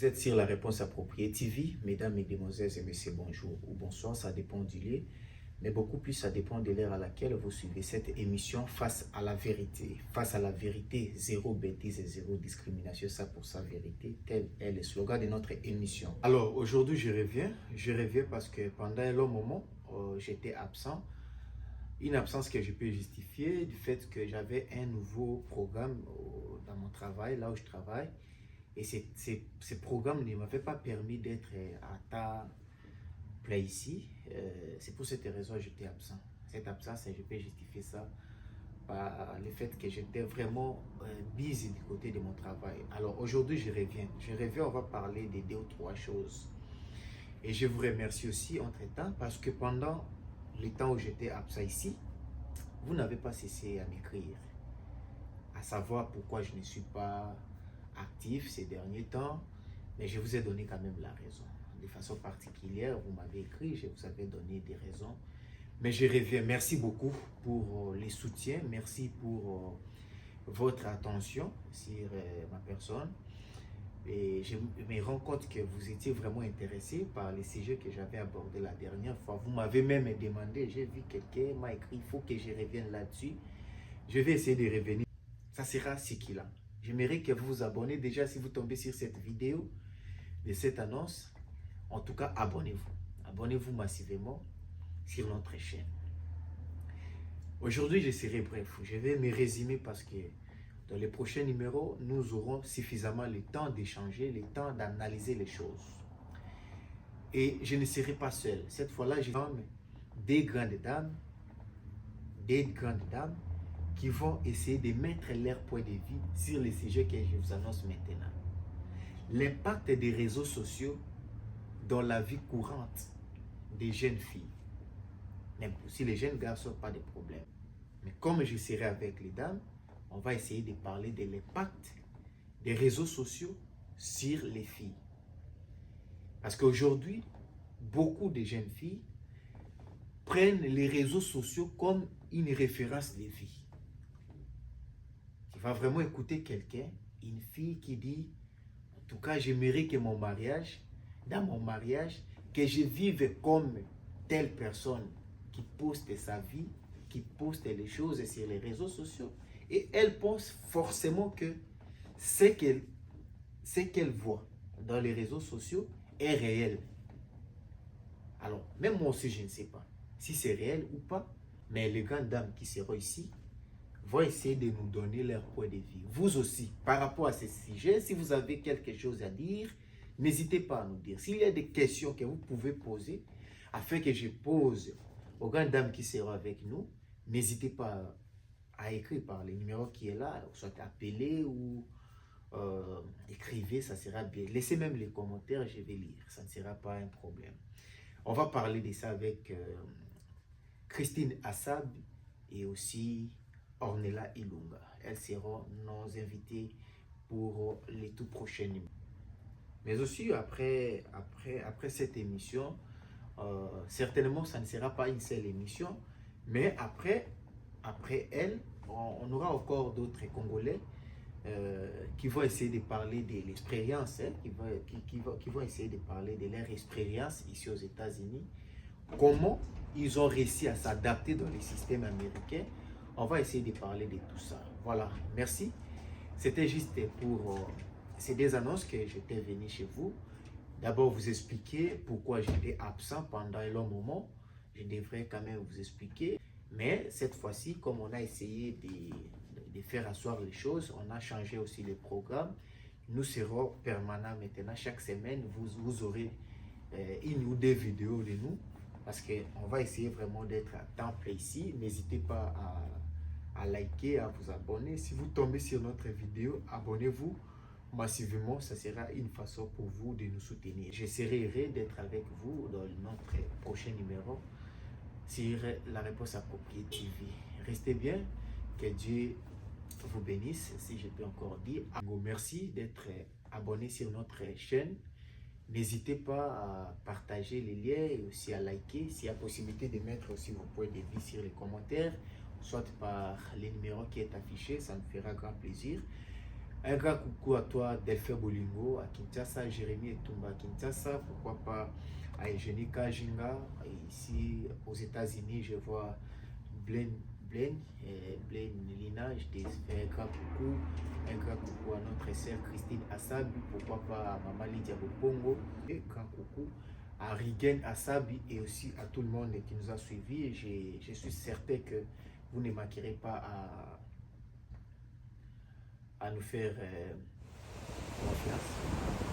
êtes sur la réponse appropriée TV, mesdames, mesdemoiselles et messieurs, bonjour ou bonsoir, ça dépend du lieu, mais beaucoup plus ça dépend de l'heure à laquelle vous suivez cette émission Face à la vérité. Face à la vérité, zéro bêtise et zéro discrimination, ça pour sa vérité, tel est le slogan de notre émission. Alors aujourd'hui je reviens parce que pendant un long moment, j'étais absent. Une absence que je peux justifier du fait que j'avais un nouveau programme dans mon travail, là où je travaille. Et ce programme ne m'avait pas permis d'être à temps plein ici. C'est pour cette raison que j'étais absent. Cette absence, je peux justifier ça par le fait que j'étais vraiment busy du côté de mon travail. Alors aujourd'hui, je reviens. On va parler de deux ou trois choses. Et je vous remercie aussi entre-temps parce que pendant le temps où j'étais absent ici, vous n'avez pas cessé à m'écrire, à savoir pourquoi je ne suis pas actif ces derniers temps, mais je vous ai donné quand même la raison. De façon particulière, vous m'avez écrit, je vous avais donné des raisons. Mais je reviens. Merci beaucoup pour les soutiens, merci pour votre attention sur ma personne. Et je me rends compte que vous étiez vraiment intéressé par les sujets que j'avais abordés la dernière fois. Vous m'avez même demandé, j'ai vu quelqu'un m'a écrit, il faut que je revienne là-dessus. Je vais essayer de revenir. Ça sera ce qu'il a. J'aimerais que vous vous abonnez déjà si vous tombez sur cette vidéo de cette annonce. En tout cas, abonnez-vous. Abonnez-vous massivement sur notre chaîne. Aujourd'hui, je serai bref. Je vais me résumer parce que dans les prochains numéros, nous aurons suffisamment le temps d'échanger, le temps d'analyser les choses. Et je ne serai pas seul. Cette fois-là, j'ai des grandes dames qui vont essayer de mettre leur point de vue sur les sujets que je vous annonce maintenant. L'impact des réseaux sociaux dans la vie courante des jeunes filles. Même si les jeunes garçons, pas de problème. Mais comme je serai avec les dames, on va essayer de parler de l'impact des réseaux sociaux sur les filles. Parce qu'aujourd'hui, beaucoup de jeunes filles prennent les réseaux sociaux comme une référence de vie. Tu vas vraiment écouter quelqu'un, une fille qui dit, en tout cas, j'aimerais que dans mon mariage, que je vive comme telle personne qui poste sa vie, qui poste les choses sur les réseaux sociaux. Et elle pense forcément que ce qu'elle voit dans les réseaux sociaux est réel. Alors, même moi aussi, je ne sais pas si c'est réel ou pas, mais les grandes dames qui seront ici vont essayer de nous donner leur point de vue. Vous aussi, par rapport à ce sujet, si vous avez quelque chose à dire, n'hésitez pas à nous dire. S'il y a des questions que vous pouvez poser, afin que je pose aux grandes dames qui seront avec nous, n'hésitez pas à écrire par le numéro qui est là, soit appeler ou écrivez, ça sera bien. Laissez même les commentaires, je vais lire, ça ne sera pas un problème. On va parler de ça avec Christine Assab et aussi Ornella Ilunga. Elles seront nos invités pour les tout prochains numéros. Mais aussi après cette émission, certainement ça ne sera pas une seule émission, mais après elle, on aura encore d'autres Congolais qui vont essayer de parler de l'expérience, hein, qui vont essayer de parler de leur expérience ici aux États-Unis, comment ils ont réussi à s'adapter dans les systèmes américains. On va essayer de parler de tout ça. Voilà, merci. C'était juste pour ces deux annonces que j'étais venu chez vous. D'abord, vous expliquer pourquoi j'étais absent pendant un long moment. Je devrais quand même vous expliquer. Mais cette fois-ci, comme on a essayé de faire asseoir les choses, on a changé aussi le programme. Nous serons permanents maintenant. Chaque semaine, vous aurez une ou deux vidéos de nous. Parce qu'on va essayer vraiment d'être à temps plein ici. N'hésitez pas à liker, à vous abonner. Si vous tombez sur notre vidéo, abonnez-vous massivement. Ça sera une façon pour vous de nous soutenir. Je serai heureux d'être avec vous dans notre prochain numéro sur la réponse appropriée TV. Restez bien, que Dieu vous bénisse, si je peux encore dire. Merci d'être abonné sur notre chaîne. N'hésitez pas à partager les liens et aussi à liker. S'il y a possibilité de mettre aussi vos points de vue sur les commentaires, soit par les numéros qui est affiché, ça me fera grand plaisir. Un grand coucou à toi, Delphin Bolingo, à Kinshasa, Jérémy Etumba à Kinshasa, pourquoi pas à Eugénie Kajinga. Et ici, aux États-Unis, je vois Blaine Lina, je te fais un grand coucou. Un grand coucou à notre sœur Christine Assabi, pourquoi pas à Maman Lydia Bopongo. Et un grand coucou à Rigen Assabi et aussi à tout le monde qui nous a suivis. Et je suis certain que vous ne manquerez pas à nous faire confiance.